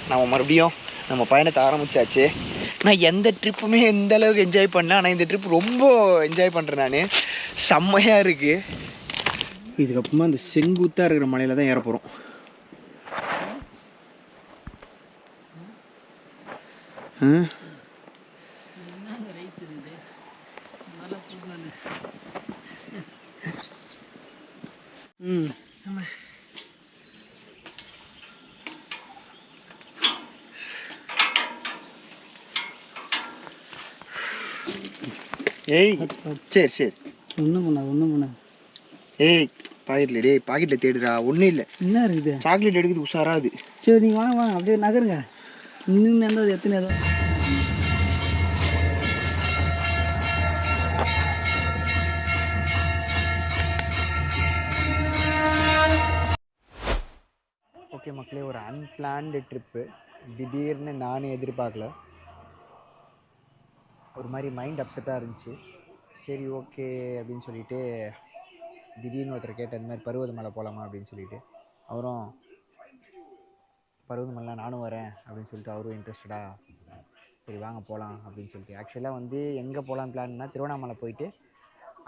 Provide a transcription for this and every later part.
நம்ம மறுபடியும் நம்ம பயணத்தை ஆரம்பிச்சாச்சு. நான் எந்த ட்ரிப்புமே எந்த அளவுக்கு என்ஜாய் பண்ணேன், ஆனால் இந்த ட்ரிப் ரொம்ப என்ஜாய் பண்ணுறேன் நான். செம்மையாக இருக்குது. இதுக்கப்புறமா இந்த செங்குத்தாக இருக்கிற மலையில் தான் ஏற போகிறோம். ஏய் சரி சரி ஒன்றும் பண்ண ஏய் பாக்கெட்ல டேய் பாக்கெட்டில் தேடுறா. ஒன்றும் இல்லை, என்ன இருக்குது? சாக்லேட் எடுக்குது உஷாராது. சரி நீங்கள் வாங்க அப்படியே நகருங்க. இன்னும் எந்த எத்தனை ஏதோ ஓகே மக்களே, ஒரு அன்பிளான்டு ட்ரிப்பு. திடீர்னு நானே எதிர்பார்க்கல. ஒரு மாதிரி மைண்ட் அப்செட்டாக இருந்துச்சு. சரி ஓகே அப்படின்னு சொல்லிட்டு திடீர்னு ஒருத்தர் கேட்ட இந்த மாதிரி பருவதமலை போகலாமா அப்படின்னு சொல்லிட்டு, அவரும் பருவதமலை நானும் வரேன் அப்படின்னு சொல்லிட்டு அவரும் இன்ட்ரெஸ்டடாக சரி வாங்க போகலாம் அப்படின்னு சொல்லிட்டு. ஆக்சுவலாக வந்து எங்கே போகலாம் பிளான்னா திருவண்ணாமலை போயிட்டு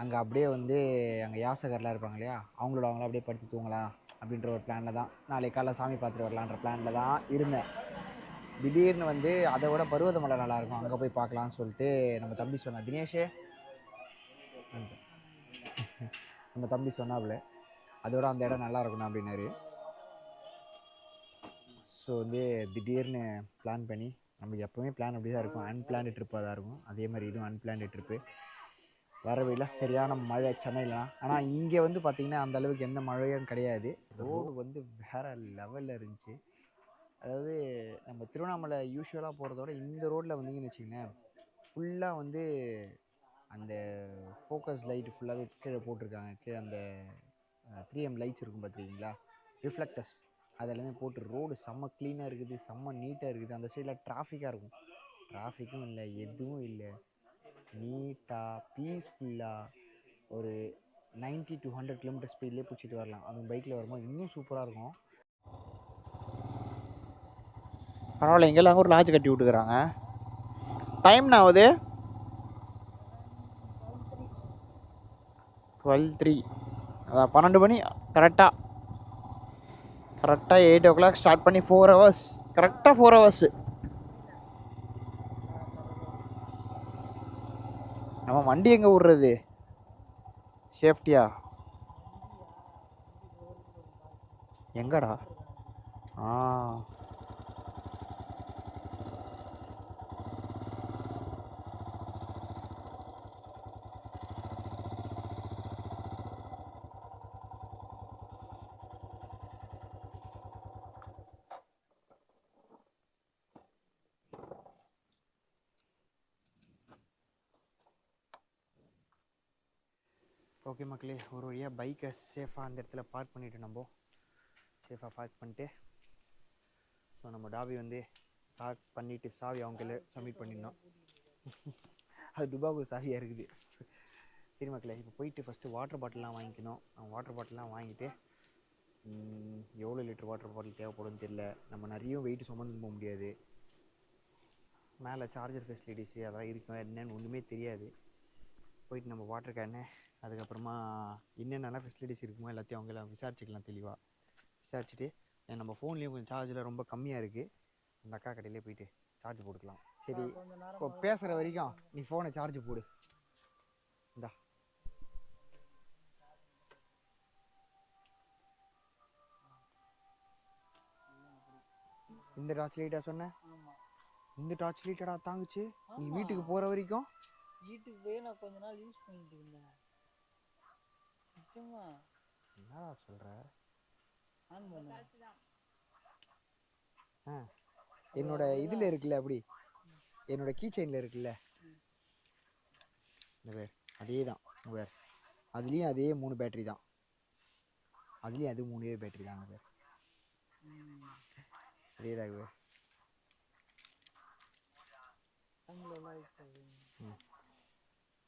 அங்கே அப்படியே வந்து அங்கே யாசகர்லாம் இருப்பாங்க இல்லையா, அவங்களோட அப்படியே படுத்து தூங்கலாம் அப்படின்ற ஒரு பிளானில் தான், நாளைக்கு காலைல சாமி பார்த்துட்டு வரலான்ற பிளானில் தான் இருந்தேன். திடீர்னு வந்து அதை விட பருவதமலை நல்லாயிருக்கும், அங்கே போய் பார்க்கலான்னு சொல்லிட்டு நம்ம தம்பி சொன்னான், தினேஷே நம்ம தம்பி சொன்னாப்புல அதோட அந்த இடம் நல்லா இருக்கணும் அப்படின்னாரு. ஸோ வந்து திடீர்னு பிளான் பண்ணி, நம்மளுக்கு எப்போவுமே பிளான் அப்படி தான் இருக்கும், அன்பிளான்டு ட்ரிப்பாக தான் இருக்கும். அதே மாதிரி இதுவும் அன்பிளான்டு ட்ரிப்பு. வர வழியில் சரியான மழை சென்னையிலாம். ஆனால் இங்கே வந்து பார்த்திங்கன்னா அந்த அளவுக்கு எந்த மழையும் கிடையாது. ரோடு வந்து வேறு லெவலில் இருந்துச்சு. அதாவது நம்ம திருவண்ணாமலை யூஸ்வலாக போகிறதோட இந்த ரோட்டில் வந்தீங்கன்னு வச்சிங்களேன், ஃபுல்லாக வந்து அந்த ஃபோக்கஸ் லைட்டு ஃபுல்லாகவே கீழே போட்டிருக்காங்க. கீழே அந்த 3M லைட்ஸ் இருக்கும் பார்த்துருக்கீங்களா, ரிஃப்ளெக்டர்ஸ், அதெல்லாமே போட்டு ரோடு செம்ம க்ளீனாக இருக்குது, செம்ம நீட்டாக இருக்குது. அந்த சைடில் டிராஃபிக்காக இருக்கும், டிராஃபிக்கும் இல்லை, எதுவும் இல்லை, நீட்டாக பீஸ்ஃபுல்லாக ஒரு 90 to 100 km ஸ்பீட்லேயே பிடிச்சிட்டு வரலாம். அதுவும் பைக்கில் வரும்போது இன்னும் சூப்பராக இருக்கும். பரவாயில்ல, இங்கெல்லாம் ஒரு லாட்ஜ் கட்டி விட்டுக்கிறாங்க. டைம் ஆகுது 12:03, அதான் 12 மணி கரெக்டாக 8 o'clock ஸ்டார்ட் பண்ணி 4 hours, கரெக்டாக 4 hours. நம்ம வண்டி எங்கே விட்றது சேஃப்டியா? எங்கடா? ஓகே மக்களே, ஒரு வழியாக பைக்கை சேஃபாக அந்த இடத்துல பார்க் பண்ணிவிட்டு நம்ம சேஃபாக பார்க் பண்ணிட்டு, ஸோ நம்ம டாபி வந்து பார்க் பண்ணிவிட்டு சாவி அவங்க கையில் சப்மிட் பண்ணிடணும். அது துபாகூர் சாவியாக இருக்குது. சரி மக்களே, இப்போ போயிட்டு ஃபஸ்ட்டு வாட்டர் பாட்டில்லாம் வாங்கிக்கணும். வாட்டர் பாட்டில்லாம் வாங்கிட்டு எவ்வளோ லிட்டர் வாட்டர் பாட்டில் தேவைப்படும்னு தெரியல. நம்ம நிறைய வெயிட் சுமந்து போக முடியாது. மேலே சார்ஜர் ஃபெசிலிட்டிஸு அதெல்லாம் இருக்கும் என்னன்னு ஒன்றுமே தெரியாது. போயிட்டு நம்ம வாட்டர் கேனு, அதுக்கப்புறமா என்னென்னலாம் ஃபெசிலிட்டிஸ் இருக்குமோ எல்லாத்தையும் அவங்கள விசாரிச்சுக்கலாம். தெளிவாக விசாரிச்சுட்டு, நம்ம ஃபோன்லேயும் கொஞ்சம் சார்ஜில் ரொம்ப கம்மியாக இருக்குது, அந்த அக்கா கடையிலே போயிட்டு சார்ஜ் போட்டுக்கலாம். சரி, இப்போ பேசுகிற வரைக்கும் நீ ஃபோனை சார்ஜ் போடு. இந்தா இந்த டார்ச் லைட்டாக சொன்னேன், இந்த டார்ச் லைட்டடா தாங்குச்சு நீ வீட்டுக்கு போகிற வரைக்கும். வீட்டுக்கு போய் நான் கொஞ்ச நாள் யூஸ் பண்ணிட்டு இருந்தேன். என்னடா சொல்கிற? என்னோட இதில் இருக்குல்ல, அப்படி என்னோட கீ செயினில் இருக்குல்ல, இந்த பேர் அதே தான் பேர், அதுலேயும் அதே 3 பேட்டரி தான், அதுலேயும் அது 3 பேட்டரி தாங்க பேர், அதே தான் பேர்.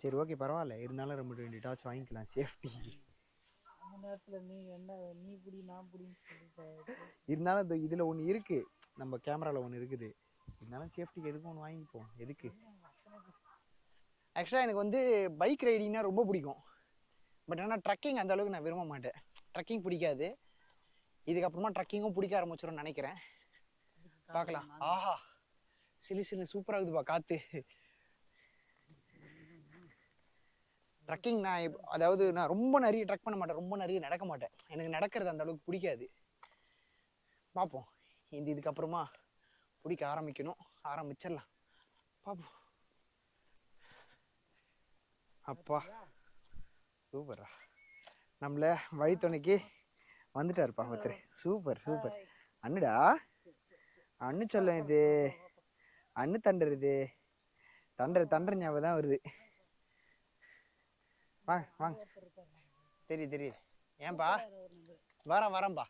சரி ஓகே பரவாயில்ல, இருந்தாலும் ரொம்ப 2 டார்ச் வாங்கிக்கலாம் சேஃப்டி. இருந்தாலும் இதில் ஒன்று இருக்குது, நம்ம கேமராவில் ஒன்று இருக்குது. இருந்தாலும் சேஃப்டிக்கு எதுக்கும் ஒன்று வாங்கிப்போம். எதுக்கு? ஆக்சுவலாக எனக்கு வந்து பைக் ரைடிங்னா ரொம்ப பிடிக்கும். பட் ஆனால் ட்ரக்கிங் அந்த அளவுக்கு நான் விரும்ப மாட்டேன். ட்ரக்கிங் பிடிக்காது. இதுக்கப்புறமா ட்ரக்கிங்கும் பிடிக்க ஆரம்பிச்சிடும்னு நினைக்கிறேன். பார்க்கலாம். ஆஹா, சிலு சிலு சூப்பராக இருக்குதுப்பா காற்று. ட்ரக்கிங் நான் அதாவது நான் ரொம்ப நிறைய ட்ரக் பண்ண மாட்டேன், ரொம்ப நிறைய நடக்க மாட்டேன். எனக்கு நடக்கிறது அந்த அளவுக்கு பிடிக்காது. பார்ப்போம், இதுக்கப்புறமா பிடிக்க ஆரம்பிக்கணும். ஆரம்பிச்சிடலாம், பார்ப்போம். அப்பா சூப்பரா, நம்மள வழித்துணைக்கு வந்துட்டாருப்பா ஒருத்தர். Super super. அண்ணுடா, அண்ணு சொல்லும் இது, அண்ணு தண்டர் இது. தண்டர் ஞாபகம் தான் வருது. வாங்க வாங்க. தெரியுது தெரியுது. ஏன்பா? வரேன்பா.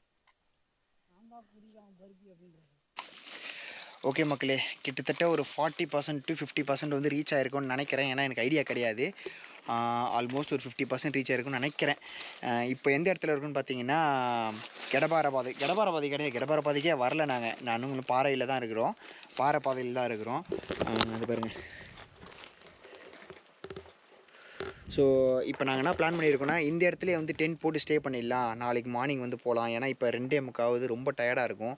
ஓகே மக்களே, கிட்டத்தட்ட ஒரு 40% to 50% வந்து ரீச் ஆகிருக்கும்னு நினைக்கிறேன். ஏன்னா எனக்கு ஐடியா கிடையாது. ஆல்மோஸ்ட் ஒரு 50% ரீச் ஆகிருக்குன்னு நினைக்கிறேன். இப்போ எந்த இடத்துல இருக்குன்னு பார்த்தீங்கன்னா, கெடபாரபாதை கிடையாது. கெடபாரபாதைக்கே வரல. நானும் பாறையில் தான் இருக்கிறோம். பாறை பாதையில் தான் இருக்கிறோம். அது பாருங்கள். ஸோ இப்போ நாங்கள் என்ன பிளான் பண்ணியிருக்கோன்னா, இந்த இடத்துல வந்து டென்ட் போட்டு ஸ்டே பண்ணிடலாம். நாளைக்கு மார்னிங் வந்து போகலாம். ஏன்னா இப்போ 2:45 ரொம்ப டயர்டாக இருக்கும்.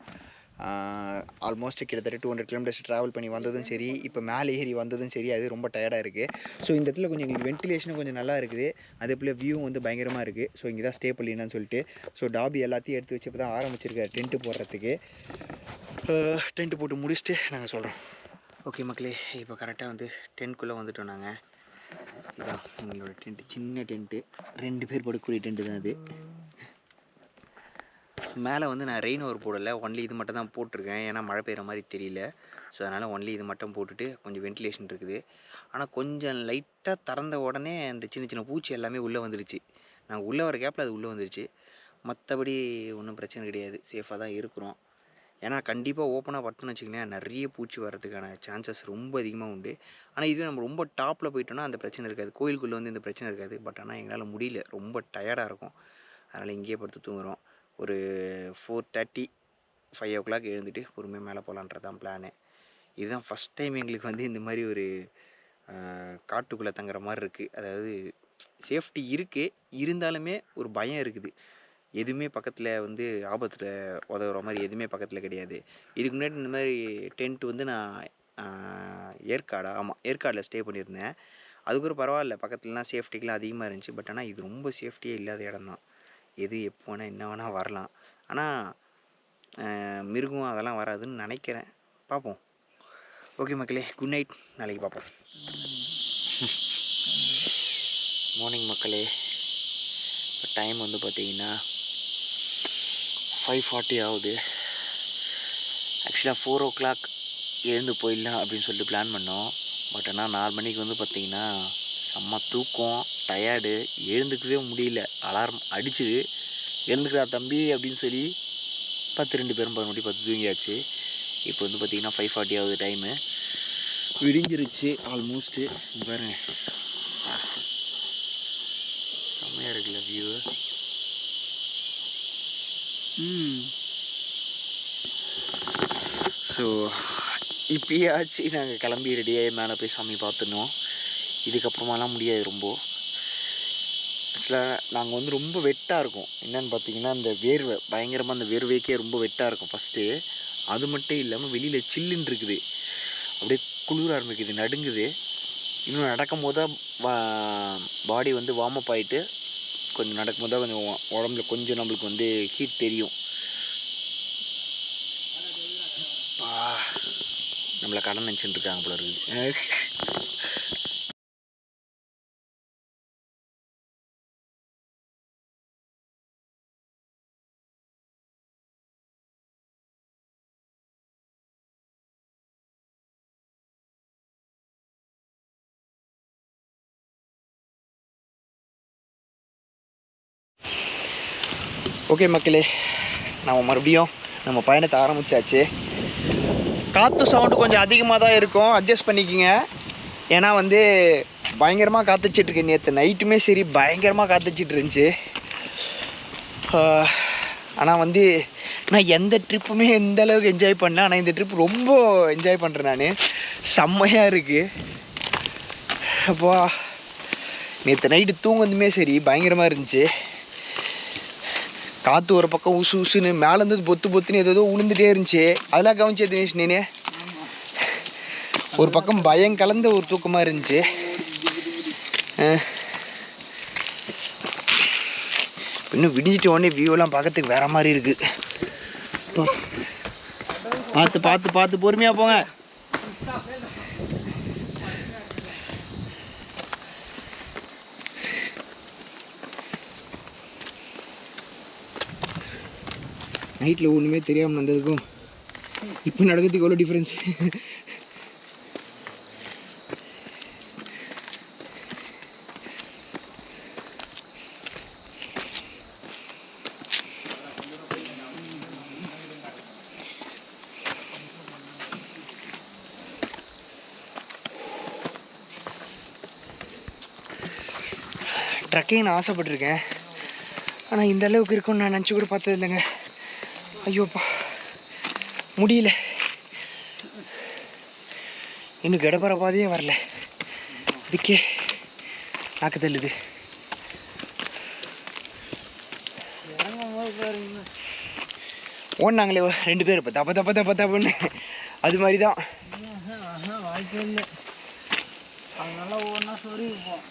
ஆல்மோஸ்ட் கிட்டத்தட்ட 200 கிலோமீட்டர்ஸ் ட்ராவல் பண்ணி வந்ததும் சரி, இப்போ மேலே ஏறி வந்ததும் சரி, அது ரொம்ப டயர்டாக இருக்குது. ஸோ இந்த இடத்துல கொஞ்சம் எங்களுக்கு வென்டிலேஷனும் கொஞ்சம் நல்லா இருக்குது. அதே போல் வியூவும் வந்து பயங்கரமாக இருக்குது. ஸோ இங்கே தான் ஸ்டே பண்ணிடலான்னு சொல்லிட்டு ஸோ டாபி எல்லாத்தையும் எடுத்து வச்சு இப்போ தான் ஆரம்பிச்சிருக்காரு டென்ட்டு போடுறதுக்கு. டென்ட்டு போட்டு முடிச்சுட்டு நாங்கள் சொல்கிறோம். ஓகே மக்களே, இப்போ கரெக்டாக வந்து டென்ட்குள்ளே வந்துட்டோம். நாங்கள் இதான் எங்களோட டென்ட்டு, சின்ன டென்ட்டு, 2 பேர் படுக்கக்கூடிய டென்ட்டு தான் அது. மேலே வந்து நான் ரெயின் ஓவர் போடலை, ஒன்லி இது மட்டும் தான் போட்டிருக்கேன். ஏன்னா மழை பெய்கிற மாதிரி தெரியல. ஸோ அதனால் ஒன்லி இது மட்டும் போட்டுட்டு கொஞ்சம் வென்டிலேஷன் இருக்குது. ஆனால் கொஞ்சம் லைட்டாக திறந்த உடனே அந்த சின்ன சின்ன பூச்சி எல்லாமே உள்ளே வந்துருச்சு. நாங்கள் உள்ளே வர கேப்பில் அது உள்ளே வந்துருச்சு. மற்றபடி ஒன்றும் பிரச்சனை கிடையாது, சேஃபாக தான் இருக்கிறோம். ஏன்னா கண்டிப்பாக ஓப்பனாக பட்டுன்னு வச்சுக்கினேன், நிறைய பூச்சி வர்றதுக்கான சான்சஸ் ரொம்ப அதிகமாக உண்டு. ஆனால் இதுவே நம்ம ரொம்ப டாப்பில் போயிட்டோன்னா அந்த பிரச்சனை இருக்காது. கோயிலுக்குள்ளே வந்து இந்த பிரச்சனை இருக்காது. பட் ஆனால் எங்களால் முடியல, ரொம்ப டயர்டாக இருக்கும். அதனால் இங்கேயே படுத்து தூங்குகிறோம். ஒரு 4:30 5 o'clock எழுந்துட்டு பொறுமையாக மேலே போகலான்றது தான் பிளானு. இதுதான் ஃபஸ்ட் டைம் எங்களுக்கு வந்து இந்த மாதிரி ஒரு காட்டுக்குள்ளே தங்குற மாதிரி இருக்குது. அதாவது சேஃப்டி இருக்குது, இருந்தாலுமே ஒரு பயம் இருக்குது. எதுவுமே பக்கத்தில் வந்து ஆபத்தில் உதவுற மாதிரி எதுவுமே பக்கத்தில் கிடையாது. இதுக்கு முன்னாடி இந்த மாதிரி டென்ட் வந்து நான் ஏற்காடில் ஸ்டே பண்ணியிருந்தேன். அதுக்கு ஒரு பரவாயில்ல, பக்கத்துலலாம் சேஃப்டிக்கெலாம் அதிகமாக இருந்துச்சு. பட் ஆனால் இது ரொம்ப சேஃப்டியே இல்லாத இடம் தான். எது எப்போ வேணால் என்ன வேணால் வரலாம். ஆனால் மிருகம் அதெல்லாம் வராதுன்னு நினைக்கிறேன். பார்ப்போம். ஓகே மக்களே, குட் நைட். நாளைக்கு பார்ப்போம். மார்னிங் மக்களே, இப்போ டைம் வந்து பார்த்திங்கன்னா 5:40 ஆகுது. ஆக்சுவலாக 4 o'clock எழுந்து போயிடலாம் அப்படின்னு சொல்லிட்டு பிளான் பண்ணோம். பட் ஆனால் 4 மணிக்கு வந்து பார்த்திங்கன்னா செம்ம தூக்கம், டயர்டு, எழுந்துக்கவே முடியல. அலாரம் அடிச்சுது, எழுந்துக்கிறா தம்பி அப்படின்னு சொல்லி 2 பேரும் 10 மணி 10 தூங்கியாச்சு. இப்போ வந்து பார்த்திங்கன்னா 5:40 ஆகுது டைமு. விடிஞ்சிருச்சு ஆல்மோஸ்ட்டு. பாருங்க, செம்மையாக இருக்குல்ல வியூ. ஸோ இப்போயாச்சு நாங்கள் கிளம்பி ரெடியாகி மேலே போய் சாமி பார்த்துனோம். இதுக்கப்புறமாலாம் முடியாது ரொம்ப. ஆக்சுவலாக நாங்கள் வந்து ரொம்ப வெட்டாக இருக்கும். என்னென்னு பார்த்தீங்கன்னா, இந்த வேர்வை பயங்கரமாக, அந்த வேர்வைக்கே ரொம்ப வெட்டாக இருக்கும் ஃபஸ்ட்டு. அது மட்டும் இல்லாமல் வெளியில் சில்லுன்னு இருக்குது, அப்படியே குளிர ஆரம்பிக்குது, நடுங்குது. இன்னும் நடக்கும்போது தான் பாடி வந்து வார்ம் அப் ஆகிட்டு கொஞ்சம் நடக்கும்போது தான் கொஞ்சம் உடம்புல கொஞ்சம் நம்மளுக்கு வந்து ஹீட் தெரியும். நம்மளை கடன் நினச்சிட்டு இருக்காங்க போல இருக்குது. ஓகே மக்களே, நம்ம மறுபடியும் நம்ம பயணத்தை ஆரம்பித்தாச்சு. காற்று சவுண்டு கொஞ்சம் அதிகமாக தான் இருக்கும், அட்ஜஸ்ட் பண்ணிக்கோங்க. ஏன்னா வந்து பயங்கரமாக காத்துச்சிட்ருக்கு. நேற்று நைட்டுமே சரி பயங்கரமாக காத்துச்சிட்டு இருந்துச்சு. ஆனால் வந்து நான் எந்த ட்ரிப்புமே எந்த அளவுக்கு என்ஜாய் பண்ணேன். ஆனால் இந்த ட்ரிப் ரொம்ப என்ஜாய் பண்ணுறேன் நான். செம்மையாக இருக்குது. அப்பா நேற்று நைட்டு தூங்குனதுமே சரி பயங்கரமாக இருந்துச்சு. காற்று ஒரு பக்கம் உசு உசுன்னு மேலேருந்து பொத்து பொத்துன்னு ஏதோ விழுந்துட்டே இருந்துச்சு. அதெல்லாம் கவனிச்சே தினேஷ் நீனே? ஒரு பக்கம் பயம் கலந்த ஒரு தூக்கமாக இருந்துச்சு. இன்னும் விடிஞ்சிட்டு உடனே வியூலாம் பார்க்கறதுக்கு வேற மாதிரி இருக்குது. பார்த்து பார்த்து பார்த்து பொறுமையாக போங்க. நைட்டில் ஒன்றுமே தெரியாமல் நடந்ததுக்கும் இப்போ நடக்கிறதுக்கு எவ்வளோ டிஃப்ரென்ஸ். ட்ரக்கிங் நான் ஆசைப்பட்டிருக்கேன். ஆனால் இந்த அளவுக்கு இருக்கும்னு நான் நினச்சி கூட பார்த்தது இல்லைங்க. ஐயோப்பா முடியல. இன்னும் கடப்பற பாதையே வரல. இதுக்கே நாக்கு தள்ளுது. ஓடினாங்களே 2 பேர் இப்போ தப்ப தப்ப தப்ப தப்புன்னு அது மாதிரி தான். வாய்ப்பே இல்லை. அதனால ஒவ்வொன்றா சொறி இருப்போம்.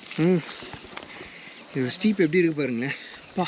இது ஸ்டீப் எப்படி இருக்கு பாருங்களேன். அப்பா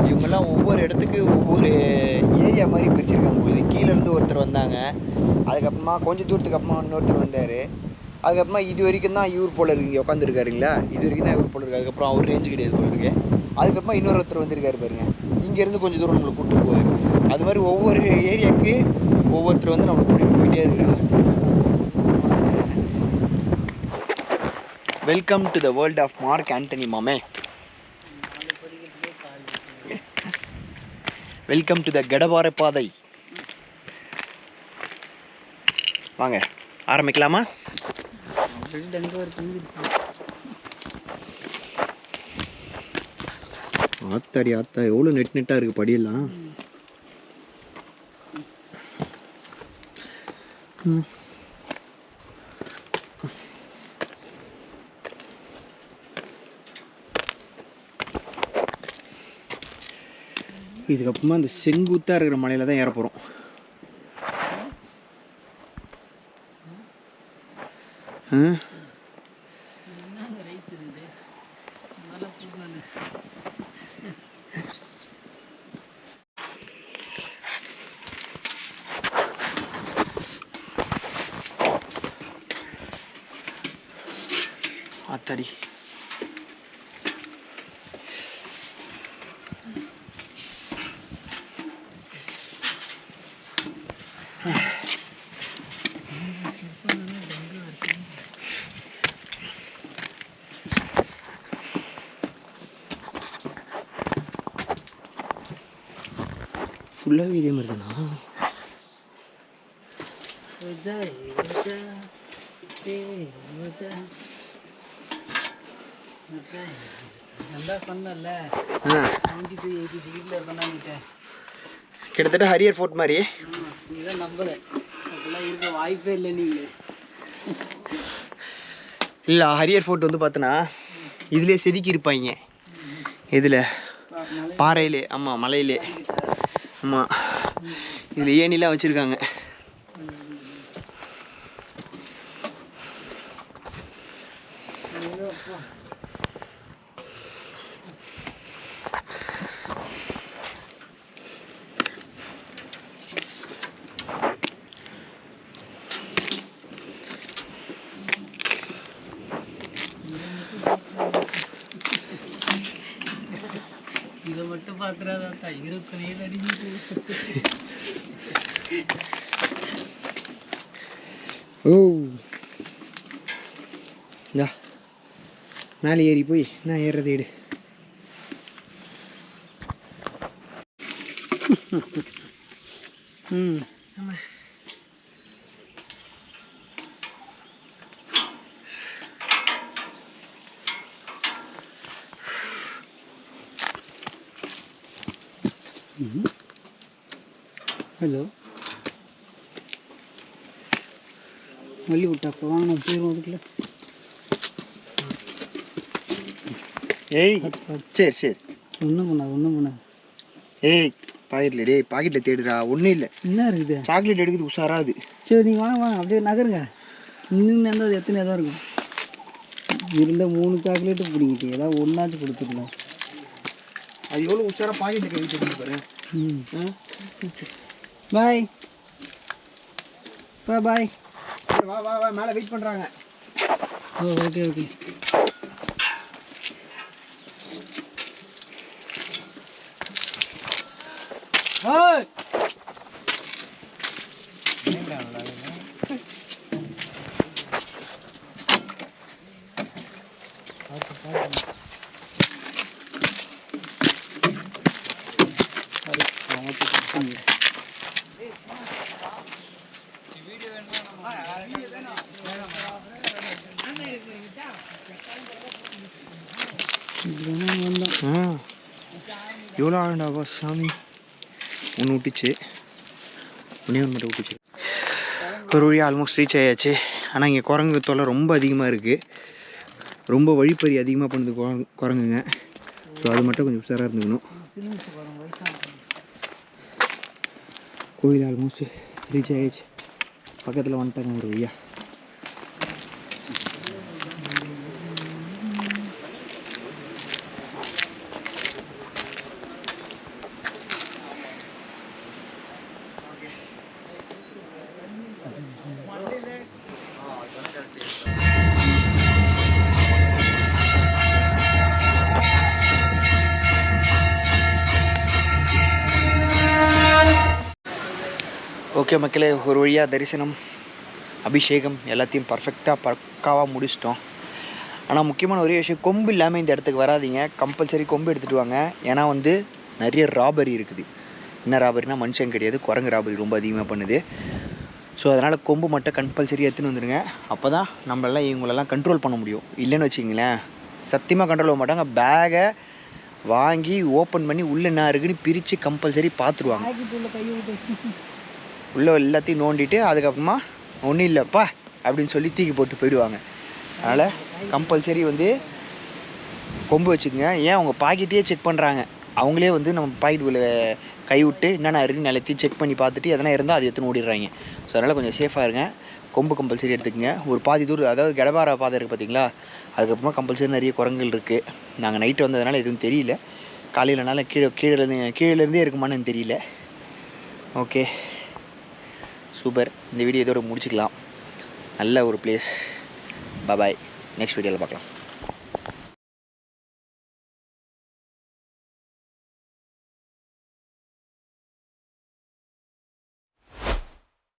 இவங்கெல்லாம் ஒவ்வொரு இடத்துக்கு ஒவ்வொரு ஏரியா மாதிரி பிரிச்சிருக்காங்க போகுது. கீழேருந்து ஒருத்தர் வந்தாங்க, அதுக்கப்புறமா கொஞ்சம் தூரத்துக்கு அப்புறமா இன்னொருத்தர் வந்தார், அதுக்கப்புறமா இது வரைக்கும் தான் இவர் போல இருக்கு. இங்கே உட்காந்துருக்காருங்களா, இது வரைக்கும் தான் இவர் போல இருக்குது. அதுக்கப்புறம் அவர் ரேஞ்சு கிடையாது போல இருக்கு. அதுக்கப்புறமா இன்னொருத்தர் வந்திருக்காரு பாருங்க, இங்கேருந்து கொஞ்சம் தூரம் நம்மளை கூப்பிட்டு போகுது. அது மாதிரி ஒவ்வொரு ஏரியாவுக்கு ஒவ்வொருத்தர் வந்து நம்மளை கூட்டிகிட்டு போயிட்டே இருக்காங்க. Welcome to the world of Mark Antony மாமே. வெல்கம் டு த கடபாறை பாதை. வாங்க ஆரம்பிக்கலாமா? ஆத்தாடி ஆத்தா எவ்வளோ நெட்டாக இருக்குது படியெல்லாம். இதுக்கப்புறமா இந்த செங்குத்தாக இருக்கிற மலையில் தான் ஏற போகிறோம். ஆத்தாடி ஃபுல்லாகவே இதே மாதிரி தானா? கிட்டத்தட்ட ஹரியர் ஃபோர்ட் மாதிரி வாய்ப்பே இல்லை. நீங்கள் இல்லை, ஹரியர் ஃபோர்ட் வந்து பார்த்தோன்னா இதுலேயே செதுக்கி இருப்பாங்க. இதில் பாறையிலே, ஆமாம் மலையிலே, ஆமாம் இதில் ஏணிலாம் வச்சுருக்காங்க. ஓ இந்தா மேலே ஏறி போய் நான் ஏறுறது ஏடு. ம் ஆமாம். ஹலோ வள்ளி விட்டாப்பா வாங்க நம்ம போயிடுவோம் அதுக்குள்ள. ஏய் சரி சரி ஒன்றும் பண்ணாது. ஏய் பாக்கெட்டில் டேய் பாக்கெட்டில் தேடுறா. ஒன்றும் இல்லை, என்ன இருக்குது? சாக்லேட் எடுக்குது உஷாராது. சரி நீங்கள் வாங்க அப்படியே நகருங்க. இன்னும் எந்த எத்தனை தான் இருக்கும் இருந்த 3 சாக்லேட்டு பிடிங்கிட்டு ஏதாவது ஒன்றாச்சும் கொடுத்துக்கலாம். அது எவ்வளோ உஷாராக பாக்கெட்டில் கை தெரிஞ்சு பாரு. ம் பாய் பாய். வா வா வா மேலே வெயிட் பண்ணுறாங்க. ஓ ஓகே. எவ்வளோ ஆளுண்டாவா சாமி. ஒன்று விட்டுச்சு, ஒன்றே ஒன்று மட்டும் விட்டுச்சு. ஒரு வழியாக ஆல்மோஸ்ட் ரீச் ஆயாச்சு. ஆனால் இங்கே குரங்கு தொல்லை ரொம்ப அதிகமாக இருக்குது. ரொம்ப வழிப்பறி அதிகமாக பண்ணுது குரங்குங்க. ஸோ அது மட்டும் கொஞ்சம் உஷாராக இருந்துக்கணும். கோயில் ஆல்மோஸ்ட் ரீச் ஆயாச்சு. பக்கத்தில் வந்துட்டாங்க ஒரு வழியாக. ஓகே மக்களே, ஒரு வழியாக தரிசனம் அபிஷேகம் எல்லாத்தையும் பக்காவாக முடிச்சிட்டோம். ஆனால் முக்கியமான ஒரே விஷயம், கொம்பு இல்லாமல் இந்த இடத்துக்கு வராதிங்க. கம்பல்சரி கொம்பு எடுத்துகிட்டு வாங்க. ஏன்னா வந்து நிறைய ராபரி இருக்குது. என்ன ராபரினா மனுஷன் கிடையாது, குரங்கு ராபரி ரொம்ப அதிகமாக பண்ணுது. ஸோ அதனால் கொம்பு மட்டும் கம்பல்சரி எடுத்துன்னு வந்துடுங்க. அப்போ தான் நம்மளெல்லாம் இவங்களெல்லாம் கண்ட்ரோல் பண்ண முடியும். இல்லைன்னு வச்சிங்களேன் சத்தியமாக கண்ட்ரோல் பண்ண மாட்டாங்க. பேகை வாங்கி ஓப்பன் பண்ணி உள்ளே என்ன இருக்குன்னு பிரித்து கம்பல்சரி பார்த்துருவாங்க. உள்ளே எல்லாத்தையும் நோண்டிட்டு அதுக்கப்புறமா ஒன்றும் இல்லைப்பா அப்படின்னு சொல்லி தூக்கி போட்டு போயிடுவாங்க. அதனால் கம்பல்சரி வந்து கொம்பு வச்சுக்கோங்க. ஏன் அவங்க பாக்கெட்டையே செக் பண்ணுறாங்க. அவங்களே வந்து நம்ம பாக்கெட்டுக்குள்ளே கை விட்டு என்னென்ன இருக்குன்னு எல்லாத்தையும் செக் பண்ணி பார்த்துட்டு எதனா இருந்தால் அது எடுத்துன்னு ஓடிடுறாங்க. ஸோ அதனால் கொஞ்சம் சேஃபாக இருங்க. கொம்பு கம்பல்சரி எடுத்துக்கங்க. ஒரு பாதி தூரம், அதாவது கடபார பாதை இருக்குது பார்த்தீங்களா, அதுக்கப்புறமா கம்பல்சரி நிறைய குரங்குகள் இருக்குது. நாங்கள் நைட்டு வந்ததுனால எதுவும் தெரியல. காலையிலனால கீழேருந்தே இருக்குமான்னு தெரியல. Okay super. இந்த வீடியோ இதோட முடிச்சுக்கலாம். நல்ல ஒரு பிளேஸ். பாய். நெக்ஸ்ட் வீடியோவில் பார்க்கலாம்.